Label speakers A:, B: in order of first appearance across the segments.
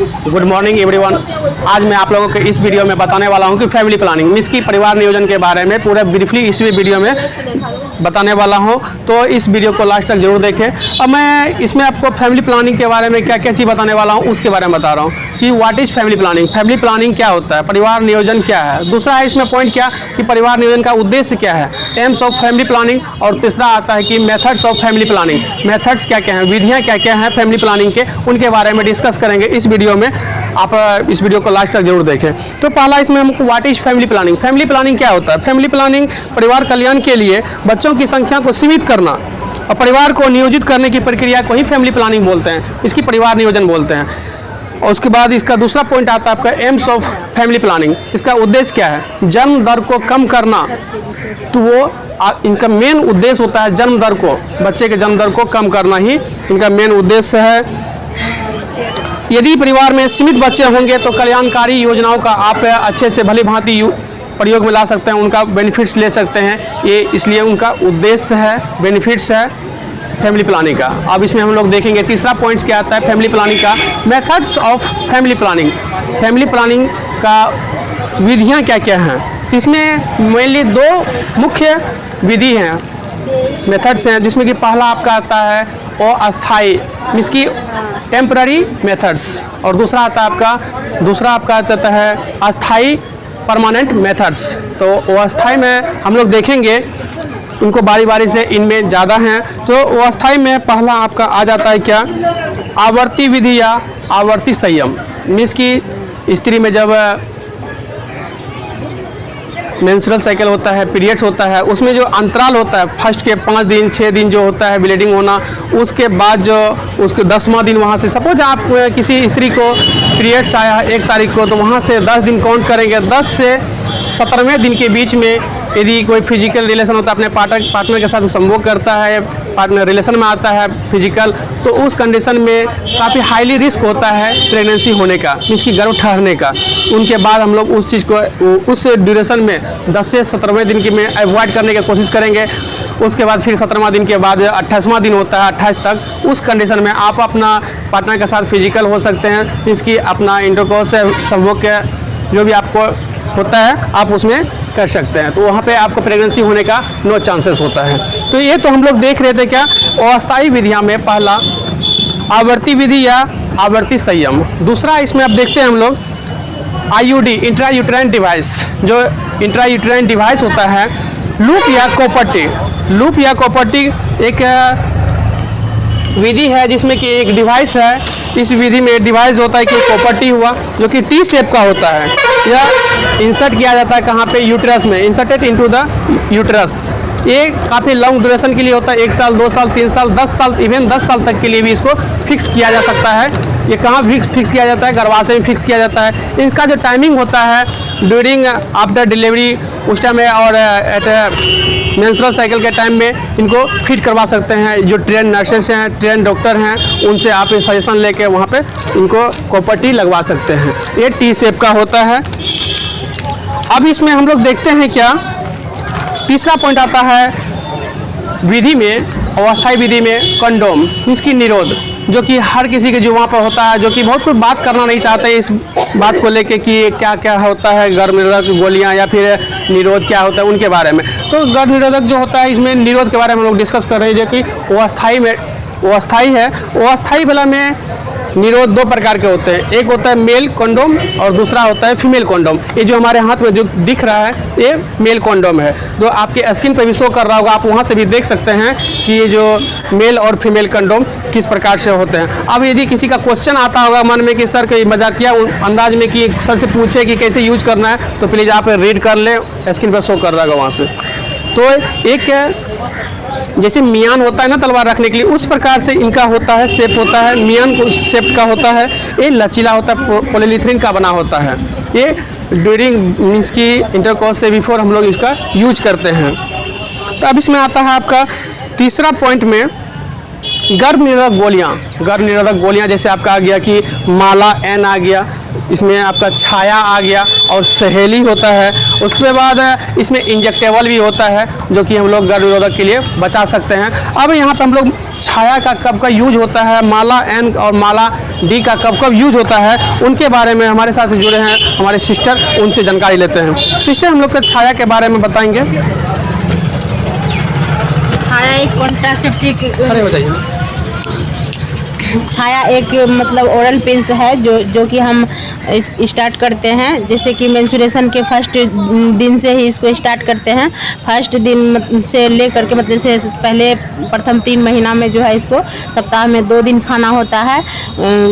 A: Good morning everyone. आज मैं आप लोगों को इस वीडियो में बताने वाला हूं कि फैमिली प्लानिंग मीन्स की परिवार नियोजन के बारे में पूरा ब्रीफली इस वीडियो में बताने वाला हूं। तो इस वीडियो को लास्ट तक जरूर देखें। अब मैं इसमें आपको फैमिली प्लानिंग के बारे में क्या क्या चीज़ बताने वाला हूं उसके बारे में बता रहा हूं कि what is family planning, family planning क्या होता है, परिवार नियोजन क्या है। दूसरा है इसमें पॉइंट क्या कि परिवार नियोजन का उद्देश्य क्या है, एम्स ऑफ फैमिली प्लानिंग। और तीसरा आता है कि methods of family planning, methods क्या क्या हैं, विधियाँ क्या क्या हैं फैमिली प्लानिंग के, उनके बारे में डिस्कस करेंगे इस वीडियो में। आप इस वीडियो को लास्ट तक जरूर देखें। तो पहला इसमें हमको what is family planning, family planning क्या होता है। फैमिली प्लानिंग परिवार कल्याण के लिए बच्चों की संख्या को सीमित करना और परिवार को नियोजित करने की प्रक्रिया को ही फैमिली प्लानिंग बोलते हैं, इसकी परिवार नियोजन बोलते हैं। और उसके बाद इसका दूसरा पॉइंट आता है आपका एम्स ऑफ फैमिली प्लानिंग, इसका उद्देश्य क्या है, जन्म दर को कम करना। तो वो इनका मेन उद्देश्य होता है जन्म दर को, बच्चे के जन्म दर को कम करना ही इनका मेन उद्देश्य है। यदि परिवार में सीमित बच्चे होंगे तो कल्याणकारी योजनाओं का आप अच्छे से भली भांति प्रयोग में ला सकते हैं, उनका बेनिफिट्स ले सकते हैं। ये इसलिए उनका उद्देश्य है, बेनिफिट्स है फैमिली प्लानिंग का। अब इसमें हम लोग देखेंगे तीसरा पॉइंट क्या आता है फैमिली प्लानिंग का, methods of family planning, family planning का विधियाँ क्या क्या हैं। तो इसमें मेनली दो मुख्य विधि हैं, मेथड्स हैं, जिसमें कि पहला आपका आता है अस्थायी मीन्स की टेम्पररी मेथड्स, और दूसरा आता है अस्थायी परमानेंट मेथड्स। तो वो अस्थायी में हम लोग देखेंगे इनको बारी बारी से, इनमें ज़्यादा हैं। तो वो अस्थायी में पहला आपका आ जाता है क्या, आवर्ती विधि या आवर्ती संयम। मीन्स की स्त्री में जब मेंस्ट्रुअल साइकिल होता है, पीरियड्स होता है, उसमें जो अंतराल होता है फर्स्ट के 5 दिन 6 दिन जो होता है ब्लीडिंग होना, उसके बाद जो उसके 10वां दिन वहाँ से सपोज आप किसी स्त्री को पीरियड्स आया है 1 तारीख को, तो वहाँ से 10 दिन काउंट करेंगे। 10 से 17वें दिन के बीच में यदि कोई फिजिकल रिलेशन होता है, अपने पार्टनर के साथ संभोग करता है, पार्टनर रिलेशन में आता है फिजिकल, तो उस कंडीशन में काफ़ी हाईली रिस्क होता है प्रेगनेंसी होने का, इसकी गर्भ ठहरने का। उनके बाद हम लोग उस चीज़ को उस ड्यूरेशन में 10 से 17वें दिन की में अवॉइड करने की कोशिश करेंगे। उसके बाद फिर 17वां दिन के बाद 28वां दिन होता है, 28 तक उस कंडीशन में आप अपना पार्टनर के साथ फिजिकल हो सकते हैं, इसकी अपना इंटरकोर्स से संभोग के जो भी आपको होता है आप उसमें कर सकते हैं। तो वहाँ पे आपको प्रेगनेंसी होने का नो चांसेस होता है। तो ये तो हम लोग देख रहे थे क्या, अस्थायी विधियाँ में पहला आवर्ती विधि या आवर्ती संयम। दूसरा इसमें आप देखते हैं हम लोग IUD इंट्रायूटेराइन डिवाइस, जो इंट्रायूटेराइन डिवाइस होता है, लूप या कॉपर्टी। लूप या कॉपर्टी एक विधि है जिसमें कि एक डिवाइस है, इस विधि में डिवाइस होता है कि कॉपर्टी हुआ जो कि T शेप का होता है, यह इंसर्ट किया जाता है कहाँ पे, यूट्रस में, इंसर्टेड इनटू द यूट्रस। ये काफ़ी लॉन्ग ड्यूरेशन के लिए होता है, 1 साल 2 साल 3 साल 10 साल इवन 10 साल तक के लिए भी इसको फिक्स किया जा सकता है। ये कहाँ फिक्स किया जाता है, गर्भाशय में फिक्स किया जाता है। इसका जो टाइमिंग होता है ड्यूरिंग आफ्टर डिलीवरी उस टाइम में, और एट मेंस्ट्रुअल साइकिल के टाइम में इनको फिट करवा सकते हैं। जो ट्रेन नर्सेस हैं, ट्रेन डॉक्टर हैं, उनसे आप सजेशन लेके वहाँ पे इनको कॉपर्टी लगवा सकते हैं। ये T शेप का होता है। अब इसमें हम लोग देखते हैं क्या, तीसरा पॉइंट आता है विधि में, अस्थायी विधि में कंडोम इसकी निरोध, जो कि हर किसी के जो वहाँ पर होता है, जो कि बहुत कुछ बात करना नहीं चाहते इस बात को लेके कि क्या क्या होता है, गर्भ निरोधक गोलियाँ या फिर निरोध क्या होता है उनके बारे में। तो गर्भ निरोधक जो होता है, इसमें निरोध के बारे में हम लोग डिस्कस कर रहे हैं, जो कि वो अस्थायी है। वो अस्थायी वाला में निरोध 2 प्रकार के होते हैं, एक होता है मेल कंडोम और दूसरा होता है फीमेल कंडोम। ये जो हमारे हाथ में जो दिख रहा है ये मेल कंडोम है, जो आपके स्क्रीन पर भी शो कर रहा होगा, आप वहाँ से भी देख सकते हैं कि ये जो मेल और फीमेल कंडोम किस प्रकार से होते हैं। अब यदि किसी का क्वेश्चन आता होगा मन में कि सर कोई मजाकिया अंदाज में कि सर से पूछे कि कैसे यूज करना है, तो प्लीज़ आप रीड कर लें, स्क्रीन पर शो कर रहा होगा वहाँ से। तो एक जैसे मियान होता है ना तलवार रखने के लिए, उस प्रकार से इनका होता है, शेप होता है, मियान को शेप का होता है। ये लचीला होता है, पॉलीइथीलीन का बना होता है। ये ड्यूरिंग मीन्स की इंटरकोर्स से बिफोर हम लोग इसका यूज करते हैं। तो अब इसमें आता है आपका तीसरा पॉइंट में गर्भ निरोधक गोलियां जैसे आपका आ गया कि माला एन आ गया, इसमें आपका छाया आ गया और सहेली होता है। उसके बाद इसमें इंजेक्टेबल भी होता है जो कि हम लोग गर्भ निरोधक के लिए बचा सकते हैं। अब यहाँ पर हम लोग छाया का कब का यूज होता है, माला एन और माला डी का कब कब यूज होता है, उनके बारे में हमारे साथ जुड़े हैं हमारे सिस्टर, उनसे जानकारी लेते हैं। सिस्टर, हम लोग के छाया के बारे में बताएंगे।
B: छाया एक कॉन्ट्रासेप्टिव,
A: खड़े हो जाइए।
B: छाया एक मतलब ओरल पिल्स है जो कि हम स्टार्ट करते हैं, जैसे कि मेंस्ट्रुएशन के फर्स्ट दिन से ही इसको स्टार्ट करते हैं। फर्स्ट दिन से लेकर के मतलब से पहले प्रथम 3 महीना में जो है इसको सप्ताह में 2 दिन खाना होता है।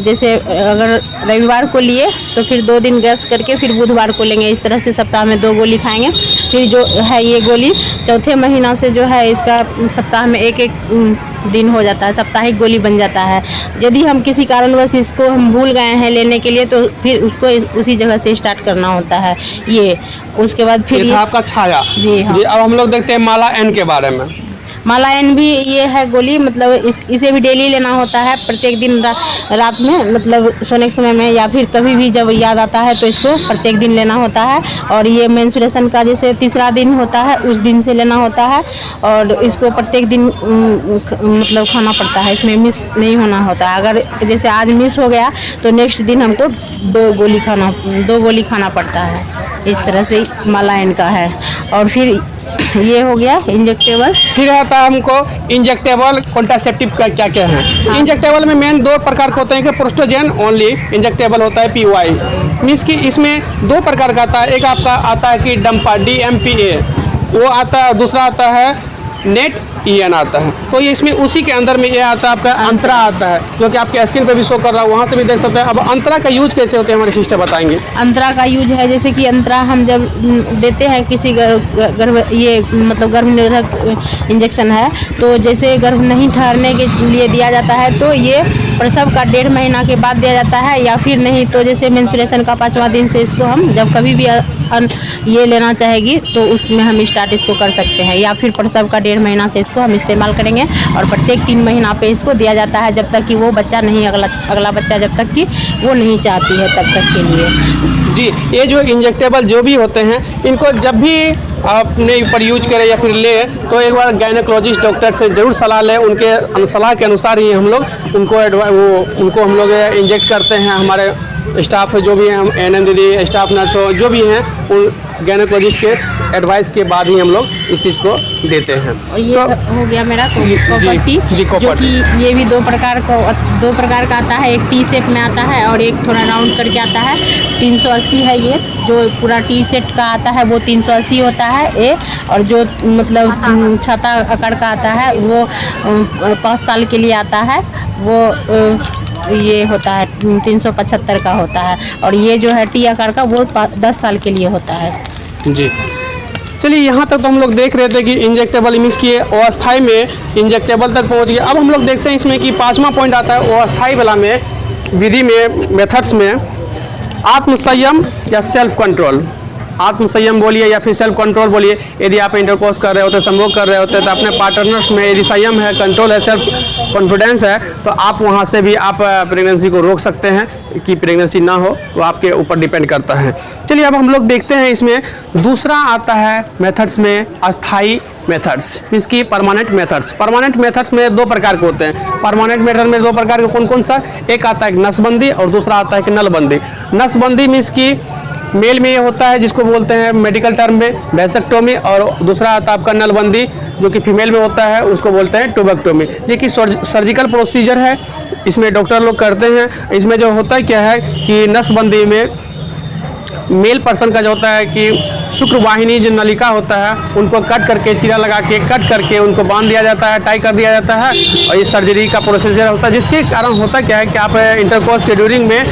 B: जैसे अगर रविवार को लिए तो फिर 2 दिन गैप्स करके फिर बुधवार को लेंगे। इस तरह से सप्ताह में 2 गोली खाएंगे। फिर जो है ये गोली चौथे महीना से जो है इसका सप्ताह में 1-1 दिन हो जाता है, साप्ताहिक गोली बन जाता है। यदि हम किसी कारणवश इसको हम भूल गए हैं लेने के लिए तो फिर उसको उसी जगह से स्टार्ट करना होता है। ये उसके बाद फिर
A: ये था आपका छाया
B: जी। हाँ।
A: जी, अब हम लोग देखते हैं माला एन के बारे में।
B: माला एन भी ये है गोली, मतलब इसे भी डेली लेना होता है, प्रत्येक दिन रात में मतलब सोने के समय में या फिर कभी भी जब याद आता है तो इसको प्रत्येक दिन लेना होता है। और ये मेंस्ट्रुएशन का जैसे तीसरा दिन होता है उस दिन से लेना होता है और इसको प्रत्येक दिन मतलब खाना पड़ता है, इसमें मिस नहीं होना होता है। अगर जैसे आज मिस हो गया तो नेक्स्ट दिन हमको 2 गोली खाना पड़ता है। इस तरह से माला एन का है। और फिर ये हो गया इंजेक्टेबल।
A: फिर आता है हमको इंजेक्टेबल कॉन्ट्रासेप्टिव का क्या क्या है।
B: हाँ।
A: इंजेक्टेबल में मेन 2 प्रकार के होते हैं कि प्रोस्टोजेन ओनली इंजेक्टेबल होता है PY, मीन्स कि इसमें 2 प्रकार का आता है। एक आपका आता है कि डम्पा DMPA वो आता है, दूसरा आता है नेट EN आता है। तो ये इसमें उसी के अंदर में ये आता है आपका अंतरा आता है जो कि आपके स्क्रीन पे भी शो कर रहा है, वहाँ से भी देख सकते हैं। अब अंतरा का यूज कैसे होते हैं हमारे सिस्टर बताएंगे।
B: अंतरा का यूज है जैसे कि अंतरा हम जब देते हैं किसी गर्भ ये मतलब गर्भ निरोधक इंजेक्शन है तो जैसे गर्भ नहीं ठहरने के लिए दिया जाता है तो ये प्रसव का 1.5 महीना के बाद दिया जाता है, या फिर नहीं तो जैसे मेंस्ट्रुएशन का 5वां दिन से इसको हम जब कभी भी ये लेना चाहेगी तो उसमें हम स्टार्ट इसको कर सकते हैं, या फिर प्रसव का 1.5 महीना से इसको हम इस्तेमाल करेंगे। और प्रत्येक 3 महीना पे इसको दिया जाता है जब तक कि वो बच्चा नहीं अगला बच्चा जब तक कि वो नहीं चाहती है तब तक के लिए।
A: जी, ये जो इंजेक्टेबल जो भी होते हैं इनको जब भी आपने ऊपर यूज करें या फिर ले तो एक बार गायनेकोलॉजिस्ट डॉक्टर से ज़रूर सलाह लें। उनके सलाह के अनुसार ही हम लोग उनको हम लोग इंजेक्ट करते हैं। हमारे स्टाफ जो भी हैं, हम NM दीदी, स्टाफ नर्स हो जो भी हैं, उन गायनेकोलॉजिस्ट के एडवाइस के बाद ही हम लोग इस चीज़ को देते हैं।
B: और ये तो हो गया मेरा
A: जी,
B: जो कि ये भी 2 प्रकार का आता है। एक टी शेप में आता है और एक थोड़ा राउंड करके आता है। 380 है ये, जो पूरा टी सेट का आता है वो 380 होता है ए, और जो मतलब छाता आकार का आता है वो 5 साल के लिए आता है, वो ये होता है 375 का होता है। और ये जो है टी आकार का वो 10 साल के लिए होता है। जी,
A: चलिए यहाँ तक तो हम लोग देख रहे थे कि इंजेक्टेबल मीन्स की अस्थाई में इंजेक्टेबल तक पहुँच गए। अब हम लोग देखते हैं इसमें कि 5वां पॉइंट आता है अस्थाई वाला में विधि में मेथड्स में आत्मसंयम या सेल्फ कंट्रोल। आत्मसंयम बोलिए या फिर सेल्फ कंट्रोल बोलिए। यदि आप इंटरकोर्स कर रहे होते, संभोग कर रहे होते तो अपने पार्टनर्स में यदि संयम है, कंट्रोल है, सेल्फ कॉन्फिडेंस है तो आप वहाँ से भी आप प्रेगनेंसी को रोक सकते हैं कि प्रेगनेंसी ना हो, तो आपके ऊपर डिपेंड करता है। चलिए अब हम लोग देखते हैं इसमें दूसरा आता है मेथड्स में अस्थाई मेथड्स, इसकी परमानेंट मेथड्स। परमानेंट मेथड्स में 2 प्रकार के होते हैं। परमानेंट मेथड में 2 प्रकार के कौन कौन सा? एक आता है नसबंदी और दूसरा आता है कि नलबंदी। नसबंदी मीन्स की मेल में ये होता है जिसको बोलते हैं मेडिकल टर्म में वैसेक्टोमी, और दूसरा आता है आपका नलबंदी जो कि फीमेल में होता है, उसको बोलते हैं ट्यूबेक्टोमी। ये कि सर्जिकल प्रोसीजर है, इसमें डॉक्टर लोग करते हैं। इसमें जो होता है क्या है कि नसबंदी में मेल पर्सन का जो होता है कि शुक्रवाहिनी जो नलिका होता है उनको कट करके चीरा लगा के कट करके उनको बांध दिया जाता है, टाई कर दिया जाता है, और ये सर्जरी का प्रोसीजर होता है। जिसके कारण होता क्या है कि आप इंटरकोर्स के ड्यूरिंग में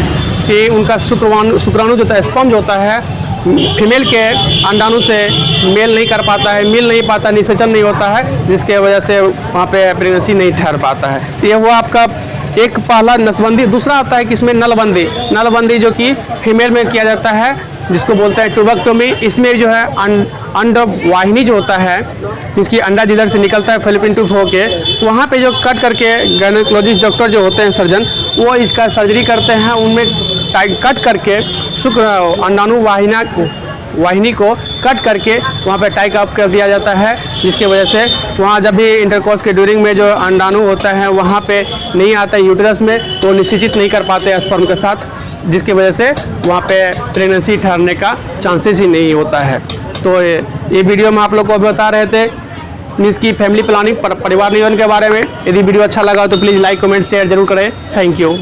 A: कि उनका शुक्राणु जो होता है, स्पर्म जो होता है फीमेल के अंडाणु से मेल नहीं कर पाता है, मिल नहीं पाता, निषेचन नहीं होता है, जिसके वजह से वहाँ पे प्रेगनेंसी नहीं ठहर पाता है। तो ये हुआ आपका एक पहला नसबंदी। दूसरा आता है कि इसमें नलबंदी। नलबंदी जो कि फीमेल में किया जाता है जिसको बोलते हैं ट्यूबेक्टोमी। इसमें जो है अंड वाहिनी जो होता है, इसकी अंडा जिधर से निकलता है फैलोपियन ट्यूब होके, वहाँ पे जो कट करके गायनेकोलॉजिस्ट डॉक्टर जो होते हैं, सर्जन, वो इसका सर्जरी करते हैं, उनमें कट करके शुक्र अंडाणु वाहिनी को कट करके वहाँ पे टाई अप कर दिया जाता है, जिसकी वजह से वहाँ जब भी इंटरकोर्स के ड्यूरिंग में जो अंडाणु होता है वहाँ पे नहीं आता है यूट्रस में, तो निषेचित नहीं कर पाते स्पर्म के साथ, जिसकी वजह से वहाँ पे प्रेगनेंसी ठहरने का चांसेस ही नहीं होता है। तो ये वीडियो में आप लोग को बता रहे थे मीन्स की फैमिली प्लानिंग, परिवार नियोजन के बारे में। यदि वीडियो अच्छा लगा तो प्लीज़ लाइक कमेंट शेयर जरूर करें। Thank you.